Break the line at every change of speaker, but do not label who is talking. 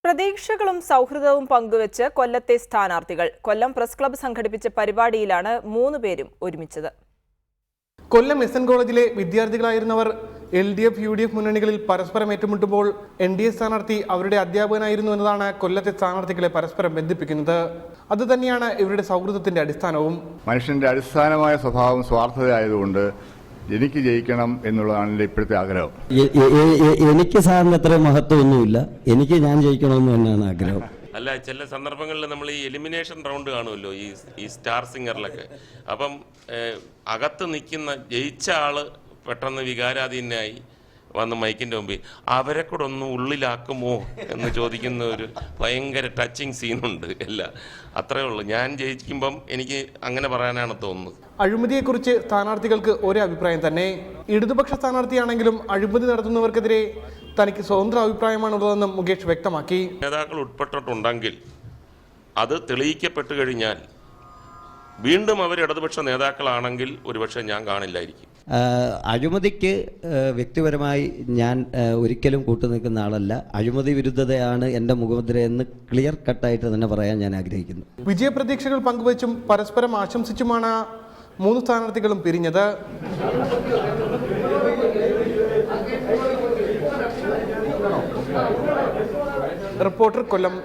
പ്രതീക്ഷകളും സൗഹൃദവും പങ്കുവെച്ച് കൊല്ലത്തെ സ്ഥാനാർത്ഥികൾ. കൊല്ലം പ്രസ് ക്ലബ്ബ് സംഘടിപ്പിച്ച പരിപാടിയിലാണ് 3 പേരും ഒരുമിച്ചത്.
കൊല്ലം എസ്.എൻ. കോളേജിലെ വിദ്യാർത്ഥികളായിരുന്നവർ LDF, UDF മുന്നണികളിൽ പരസ്പരം ഏറ്റുമുട്ടുമ്പോൾ NDA സ്ഥാനാർത്ഥി അവരുടെ അധ്യാപകനായിരുന്നു എന്നതാണ് കൊല്ലത്തെ സ്ഥാനാർത്ഥികളെ പരസ്പരം ബന്ധിപ്പിക്കുന്നത്. അതുതന്നെയാണ് ഇവരുടെ സൗഹൃദത്തിന്റെ അടിസ്ഥാനവും.
മനുഷ്യന്റെ അടിസ്ഥാനമായ സ്വഭാവം സ്വാർത്ഥതയായതുകൊണ്ട് എനിക്ക് ജയിക്കണം എന്നുള്ളതാണ് എൻ്റെ ഇപ്പോഴത്തെ ആഗ്രഹം.
എനിക്ക് സാറിന് അത്ര മഹത്വമൊന്നുമില്ല, എനിക്ക് ഞാൻ ജയിക്കണമെന്ന് തന്നെയാണ് ആഗ്രഹം.
അല്ല, ചില സന്ദർഭങ്ങളിൽ നമ്മൾ ഈ എലിമിനേഷൻ റൗണ്ട് കാണുമല്ലോ, ഈ സ്റ്റാർ സിംഗറിലൊക്കെ. അപ്പം അകത്ത് നിൽക്കുന്ന ജയിച്ച ആള് പെട്ടെന്ന് വികാരാധീനായി വന്ന് മൈക്കിൻ്റെ മുമ്പിൽ അവരെ കൂടെ ഒന്ന് ഉള്ളിലാക്കുമോ എന്ന് ചോദിക്കുന്ന ഒരു ഭയങ്കര ടച്ചിങ് സീനുണ്ട്. അത്രേ ഉള്ളൂ. ഞാൻ ജയിക്കുമ്പം എനിക്ക് അങ്ങനെ പറയാനാണ് തോന്നുന്നത്.
അഴിമതിയെക്കുറിച്ച് സ്ഥാനാർത്ഥികൾക്ക് ഒരേ അഭിപ്രായം തന്നെ. ഇടതുപക്ഷ സ്ഥാനാർത്ഥിയാണെങ്കിലും അഴിമതി നടത്തുന്നവർക്കെതിരെ തനിക്ക് സ്വതന്ത്ര അഭിപ്രായമാണുള്ളതെന്നും മുകേഷ് വ്യക്തമാക്കി.
നേതാക്കൾ ഉൾപ്പെട്ടിട്ടുണ്ടെങ്കിൽ അത് തെളിയിക്കപ്പെട്ടു കഴിഞ്ഞാൽ വീണ്ടും അവർ ഇടതുപക്ഷ നേതാക്കളാണെങ്കിൽ ഒരുപക്ഷെ ഞാൻ കാണില്ലായിരിക്കും.
അഴിമതിക്ക് വ്യക്തിപരമായി ഞാൻ ഒരിക്കലും കൂട്ടുനിൽക്കുന്ന ആളല്ല. അഴിമതി വിരുദ്ധതയാണ് എൻ്റെ മുഖമുദ്ര എന്ന് ക്ലിയർ കട്ടായിട്ട് തന്നെ പറയാൻ ഞാൻ ആഗ്രഹിക്കുന്നു.
വിജയപ്രതീക്ഷകൾ പങ്കുവച്ചും പരസ്പരം ആശംസിച്ചുമാണ് 3 സ്ഥാനാർത്ഥികളും പിരിഞ്ഞത്. റിപ്പോർട്ടർ, കൊല്ലം.